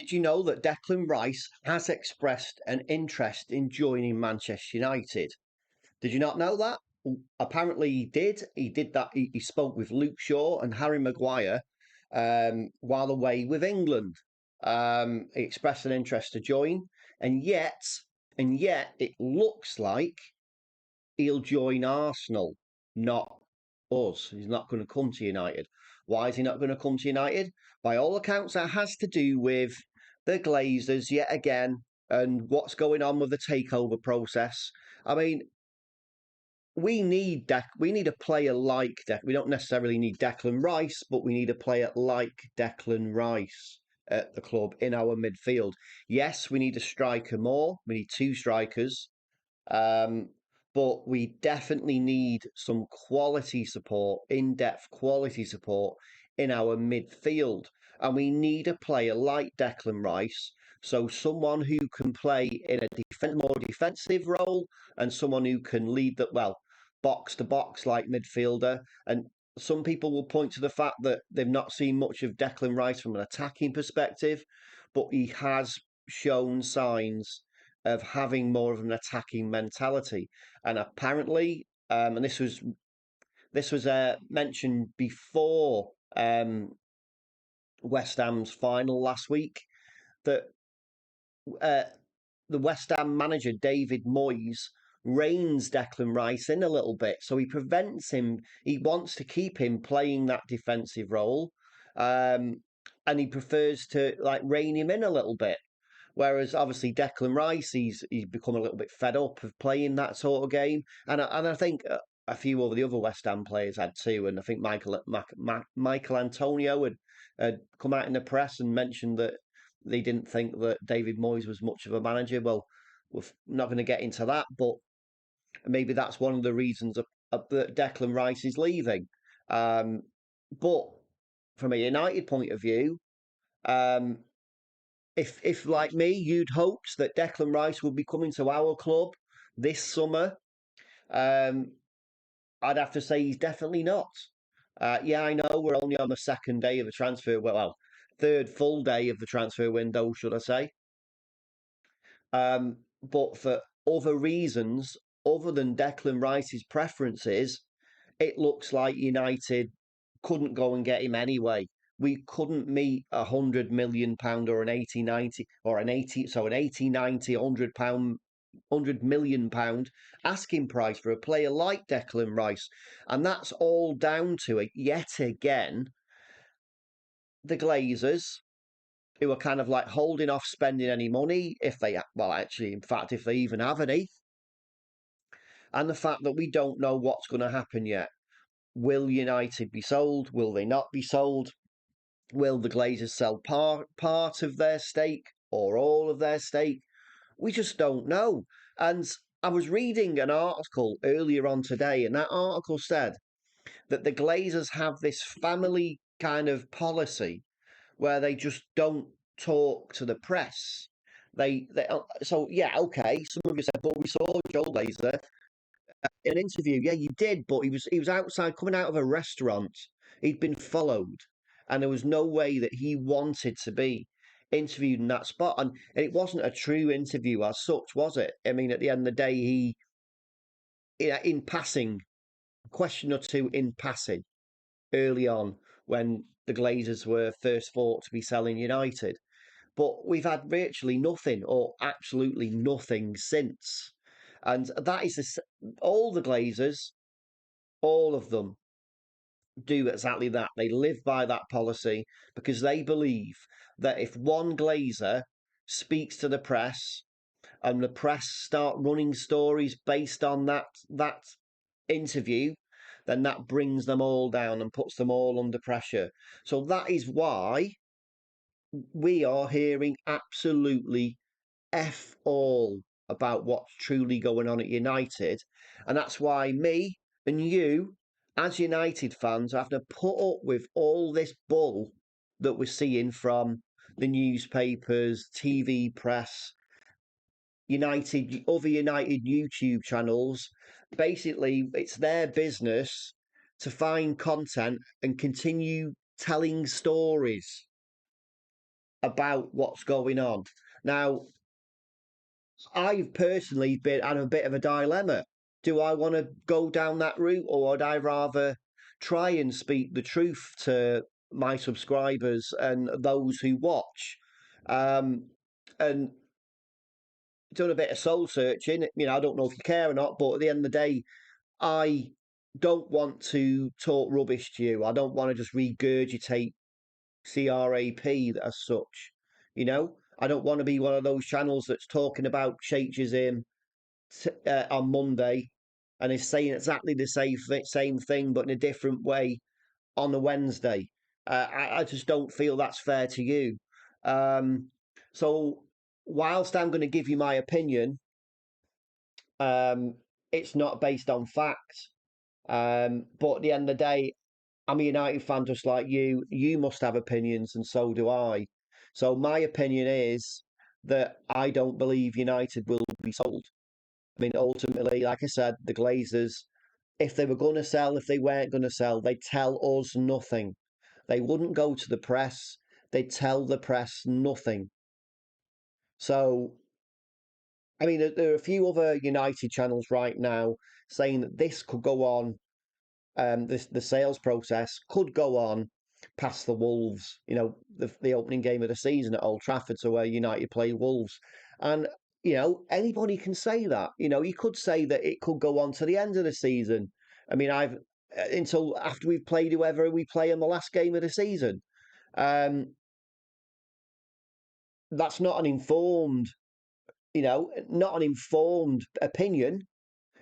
Did you know that Declan Rice has expressed an interest in joining Manchester United? Did you not know that? Apparently he did. He did that. He spoke with Luke Shaw and Harry Maguire while away with England. He expressed an interest to join, and yet, it looks like he'll join Arsenal, not us. He's not going to come to United. Why is he not going to come to United? By all accounts, that has to do with the Glazers yet again and what's going on with the takeover process. I mean, we need a player like We don't necessarily need Declan Rice, but we need a player like Declan Rice at the club in our midfield. Yes, we need a striker more. We need two strikers. Um, but we definitely need some quality support, in-depth quality support in our midfield. And we need a player like Declan Rice, so someone who can play in a more defensive role and someone who can lead that, well, box to box like midfielder. And some people will point to the fact that they've not seen much of Declan Rice from an attacking perspective, but he has shown signs of having more of an attacking mentality. And apparently, and this was mentioned before West Ham's final last week, that uh, the West Ham manager David Moyes reins Declan Rice in a little bit, so he prevents him. He wants to keep him playing that defensive role, and he prefers to like rein him in a little bit. Whereas obviously Declan Rice, he's become a little bit fed up of playing that sort of game, and I think a few of the other West Ham players had too, and I think Michael Antonio had come out in the press and mentioned that they didn't think that David Moyes was much of a manager. Well, we're not going to get into that, but maybe that's one of the reasons that Declan Rice is leaving. Um, but from a United point of view, um, if like me, you'd hoped that Declan Rice would be coming to our club this summer, um, I'd have to say he's definitely not. Yeah, I know we're only on the second day of the transfer. Third full day of the transfer window, should I say? But for other reasons, other than Declan Rice's preferences, it looks like United couldn't go and get him anyway. We couldn't meet £100 million or an 80 90 or an 80, so an 80 90 £100, £100 million asking price for a player like Declan Rice. And that's all down to it yet again. The Glazers, who are kind of like holding off spending any money if they, well, actually, in fact, if they even have any, and the fact that we don't know what's going to happen yet. Will United be sold? Will they not be sold? Will the Glazers sell part of their stake or all of their stake? We just don't know. And I was reading an article earlier on today, and that article said that the Glazers have this family kind of policy where they just don't talk to the press. So yeah, okay. Some of you said, but we saw Joel Glazer in an interview. Yeah, you did, but he was outside coming out of a restaurant. He'd been followed, and there was no way that he wanted to be interviewed in that spot. And it wasn't a true interview as such, was it? I mean, at the end of the day, in passing, question or two in passing early on when the Glazers were first thought to be selling United. But we've had virtually nothing or absolutely nothing since. And that is all the Glazers, all of them do exactly that. They live by that policy because they believe that if one Glazer speaks to the press and the press start running stories based on that interview, then that brings them all down and puts them all under pressure. So that is why we are hearing absolutely F all about what's truly going on at United. And that's why me and you, as United fans, have to put up with all this bull that we're seeing from the newspapers, TV press, other United YouTube channels. Basically, it's their business to find content and continue telling stories. about what's going on. Now, I've personally been at a bit of a dilemma. Do I want to go down that route, or would I rather try and speak the truth to my subscribers and those who watch? Um, and done a bit of soul searching. I don't know if you care or not, but at the end of the day, I don't want to talk rubbish to you. I don't want to just regurgitate CRAP as such. I don't want to be one of those channels that's talking about Shakespeare on Monday and is saying exactly the same thing but in a different way on a Wednesday. I just don't feel that's fair to you. Um, so, whilst I'm going to give you my opinion, um, it's not based on fact. But at the end of the day, I'm a United fan just like you. You must have opinions, and so do I. So my opinion is that I don't believe United will be sold. I mean, ultimately, like I said, the Glazers, if they were going to sell, if they weren't going to sell, they'd tell us nothing. They wouldn't go to the press. They'd tell the press nothing. So, I mean, there are a few other United channels right now saying that this could go on, the sales process could go on past the Wolves, the opening game of the season at Old Trafford, so where United play Wolves. And, anybody can say that. You could say that it could go on to the end of the season. I mean, until after we've played whoever we play in the last game of the season. Um, that's not an informed opinion.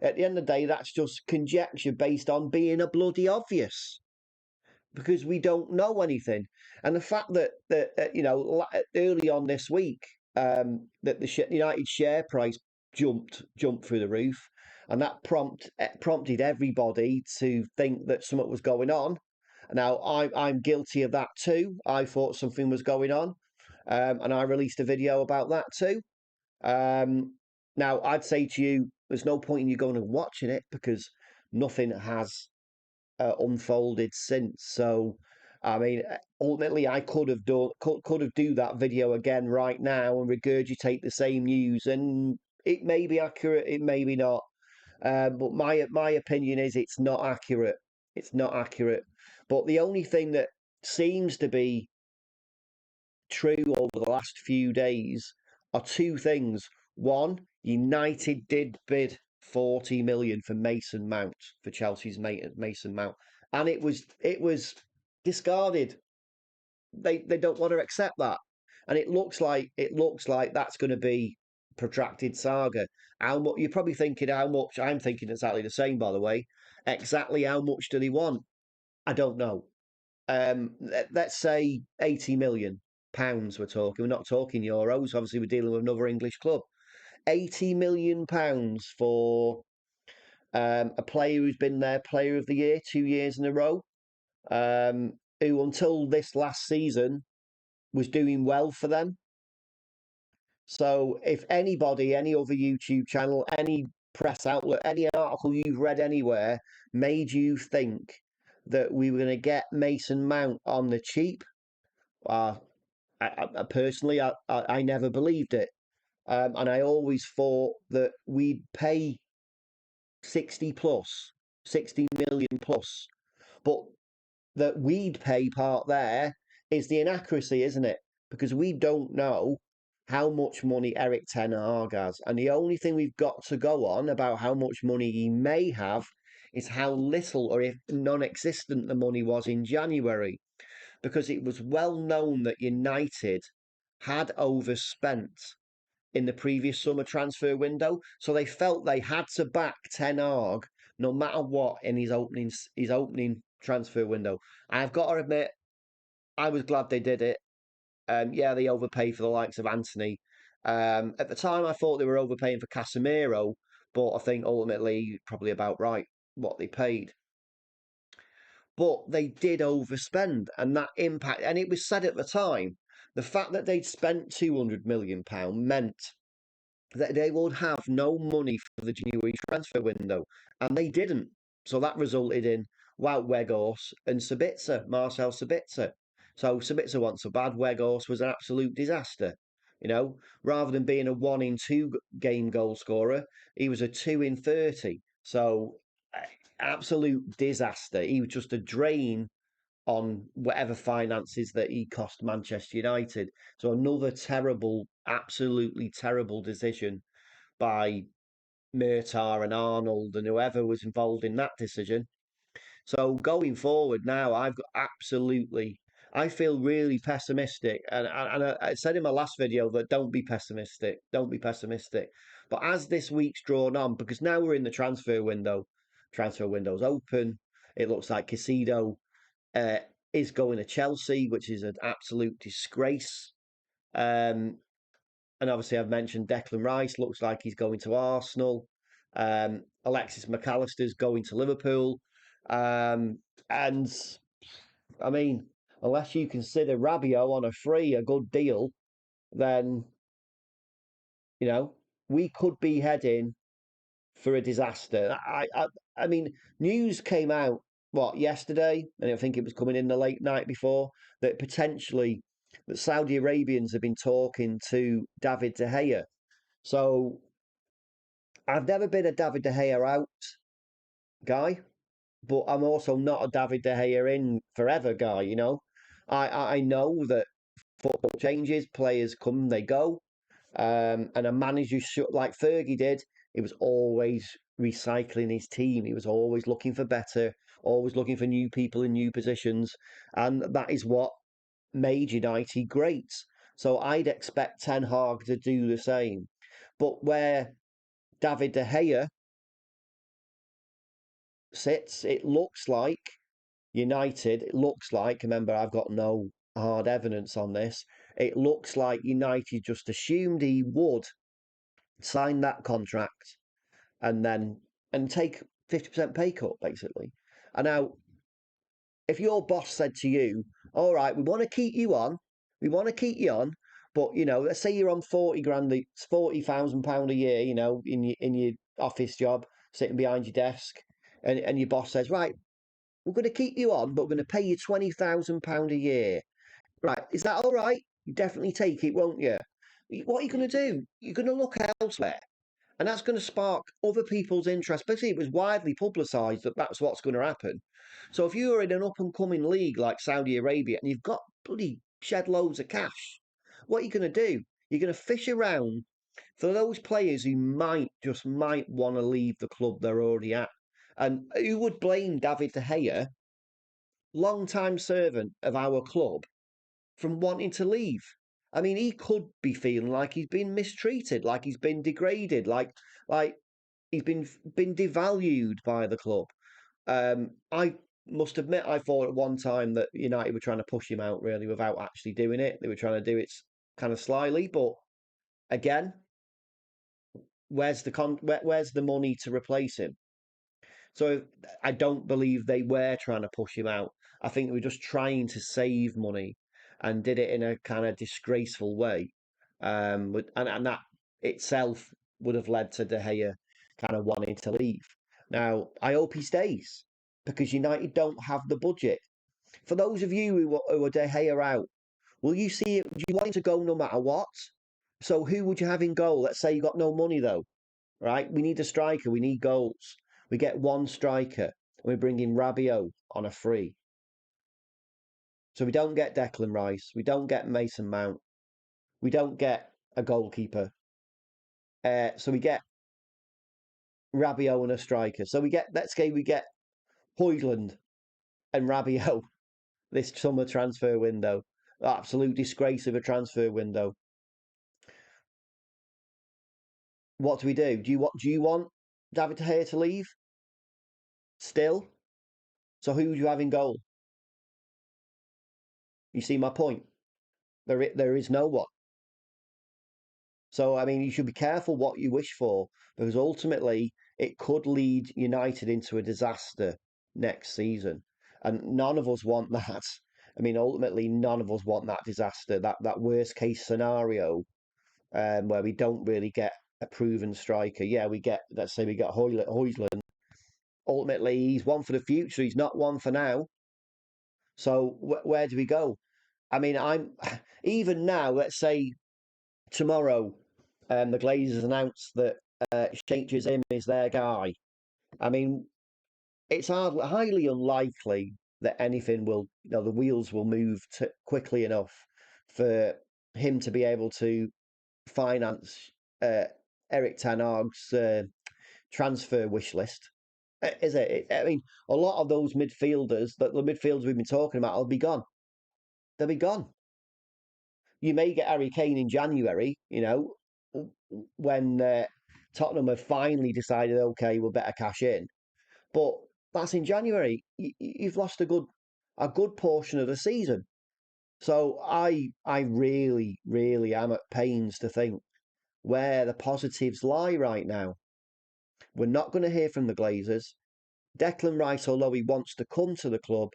At the end of the day, that's just conjecture based on being a bloody obvious because we don't know anything. And the fact that early on this week, that the United share price jumped through the roof, and that prompted everybody to think that something was going on. Now I'm guilty of that too. I thought something was going on, and I released a video about that too. Um, Now I'd say to you, there's no point in you going and watching it because nothing has unfolded since. So, I mean, ultimately, I could have do that video again right now and regurgitate the same news, and it may be accurate, it may be not. But my opinion is it's not accurate. It's not accurate. But the only thing that seems to be true over the last few days are two things. One, United did bid 40 million for Mason Mount, for Chelsea's Mason Mount, and it was discarded. They don't want to accept that, and it looks like that's going to be protracted saga. How much you're probably thinking? How much? I'm thinking exactly the same. By the way, exactly how much do they want? I don't know. Let's say 80 million pounds. We're talking. We're not talking euros. Obviously, we're dealing with another English club. 80 million pounds for a player who's been their player of the year 2 years in a row, who until this last season was doing well for them. So if anybody, any other YouTube channel, any press outlet, any article you've read anywhere made you think that we were going to get Mason Mount on the cheap, uh, I personally, I never believed it. And I always thought that we'd pay 60 plus, 60 million plus. But that we'd pay part there is the inaccuracy, isn't it? Because we don't know how much money Erik Ten Hag has. And the only thing we've got to go on about how much money he may have is how little or if non existent the money was in January. Because it was well known that United had overspent in the previous summer transfer window. So they felt they had to back Ten Hag no matter what in his opening transfer window. I've got to admit, I was glad they did it. Yeah, they overpaid for the likes of Anthony. At the time, I thought they were overpaying for Casemiro, but I think ultimately probably about right what they paid. But they did overspend, and that impact, and it was said at the time, the fact that they'd spent £200 million meant that they would have no money for the January transfer window, and they didn't. So that resulted in Wout Weghorst and Sabitzer, Marcel Sabitzer. So Sabitzer wasn't so bad. Weghorst was an absolute disaster. Rather than being a 1 in 2 game goal scorer, he was a 2 in 30. So absolute disaster. He was just a drain on whatever finances that he cost Manchester United. So another terrible, absolutely terrible decision by Murtar and Arnold and whoever was involved in that decision. So going forward now, I feel really pessimistic. And I said in my last video that don't be pessimistic, don't be pessimistic. But as this week's drawn on, because now we're in the transfer window's open. It looks like Casido uh, is going to Chelsea, which is an absolute disgrace. Um, and obviously, I've mentioned Declan Rice looks like he's going to Arsenal. Alexis McAllister's going to Liverpool. And I mean, unless you consider Rabiot on a free a good deal, then you know we could be heading for a disaster. I mean, news came out yesterday, and I think it was coming in the late night before that potentially that Saudi Arabians have been talking to David De Gea. So I've never been a David De Gea out guy, but I'm also not a David De Gea in forever guy. I know that football changes, players come, they go. And a manager like Fergie did, he was always recycling his team. He was always looking for better, always looking for new people in new positions, and that is what made United great. So I'd expect Ten Hag to do the same. But where David De Gea sits, it looks like United. It looks like, remember, I've got no hard evidence on this. It looks like United just assumed he would sign that contract and take 50% pay cut basically. And now, if your boss said to you, "All right, we want to keep you on, we want to keep you on, but let's say you're on 40 grand, it's £40,000 a year, in your office job, sitting behind your desk, and your boss says, right, we're going to keep you on, but we're going to pay you £20,000 a year. Right, is that all right? You definitely take it, won't you? What are you going to do? You're going to look elsewhere. And that's going to spark other people's interest, especially it was widely publicised that that's what's going to happen. So if you're in an up and coming league like Saudi Arabia and you've got bloody shed loads of cash, what are you going to do? You're going to fish around for those players who might want to leave the club they're already at. And who would blame David De Gea, long-time servant of our club, from wanting to leave? I mean, he could be feeling like he's been mistreated, like he's been degraded, like he's been devalued by the club. I must admit, I thought at one time that United were trying to push him out really without actually doing it. They were trying to do it kind of slyly, but again, where's the money to replace him? So I don't believe they were trying to push him out. I think they were just trying to save money and did it in a kind of disgraceful way. And that itself would have led to De Gea kind of wanting to leave. Now, I hope he stays because United don't have the budget. For those of you who are De Gea out, will you see it? Do you want him to go no matter what? So who would you have in goal? Let's say you got no money though, right? We need a striker. We need goals. We get one striker and we bring in Rabiot on a free. So we don't get Declan Rice. We don't get Mason Mount. We don't get a goalkeeper. So we get Rabiot and a striker. So let's say we get Højlund and Rabiot this summer transfer window. Absolute disgrace of a transfer window. What do we do? Do you want David De Gea to leave? Still? So who would you have in goal? You see my point? There is no one. So, I mean, you should be careful what you wish for because ultimately it could lead United into a disaster next season. And none of us want that. I mean, ultimately, none of us want that disaster, that worst case scenario where we don't really get a proven striker. Yeah, let's say we get Højlund. Ultimately, he's one for the future. He's not one for now. So where do we go? I mean, I'm even now. Let's say tomorrow, the Glazers announce that Sheikh Him is their guy. I mean, it's highly unlikely that anything will, the wheels will move quickly enough for him to be able to finance uh, Erik Ten Hag's transfer wish list. Is it? I mean, a lot of those midfielders, the midfielders we've been talking about, will be gone. They'll be gone. You may get Harry Kane in January, when Tottenham have finally decided, okay, we'll better cash in. But that's in January. You've lost a good portion of the season. So I really, really am at pains to think where the positives lie right now. We're not going to hear from the Glazers. Declan Rice, although he wants to come to the club,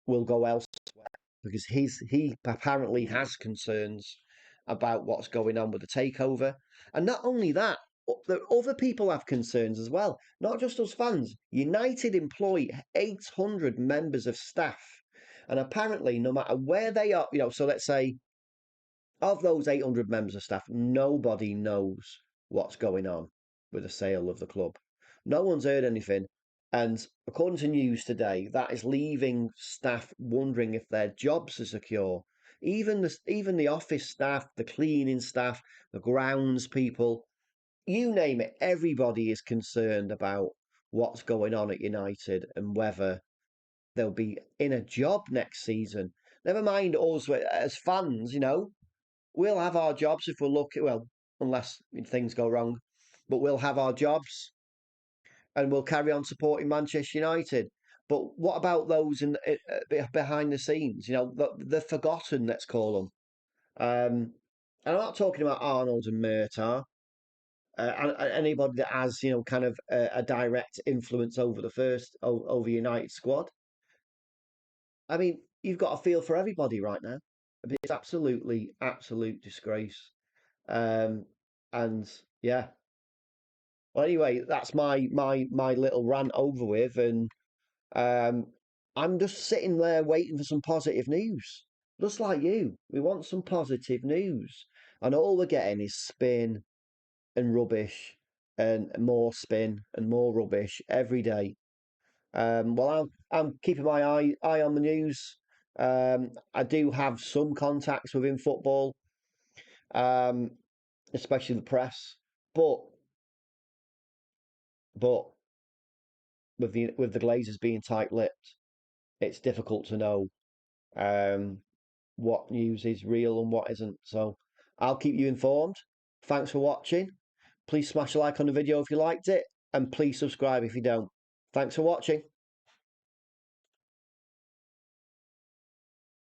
will go elsewhere because he apparently has concerns about what's going on with the takeover. And not only that, the other people have concerns as well, not just us fans. United employ 800 members of staff. And apparently, no matter where they are, so let's say of those 800 members of staff, nobody knows what's going on with the sale of the club. No one's heard anything. And according to news today, that is leaving staff wondering if their jobs are secure. Even the office staff, the cleaning staff, the grounds people, you name it, everybody is concerned about what's going on at United and whether they'll be in a job next season. Never mind us as fans, we'll have our jobs if we're lucky. Well, unless things go wrong, but we'll have our jobs and we'll carry on supporting Manchester United. But what about those behind the scenes? The forgotten, let's call them. And I'm not talking about Arnold and Murtagh. Anybody that has, kind of a direct influence over over United squad. I mean, you've got a feel for everybody right now. It's absolutely, absolute disgrace. Um, and yeah. Well, anyway, that's my little rant over with, and um, I'm just sitting there waiting for some positive news, just like you. We want some positive news, and all we're getting is spin and rubbish, and more spin and more rubbish every day. Well, I'm keeping my eye on the news. I do have some contacts within football, um, especially the press, but but with the Glazers being tight-lipped, it's difficult to know um, what news is real and what isn't. So I'll keep you informed. Thanks for watching. Please smash a like on the video if you liked it, and please subscribe if you don't. Thanks for watching.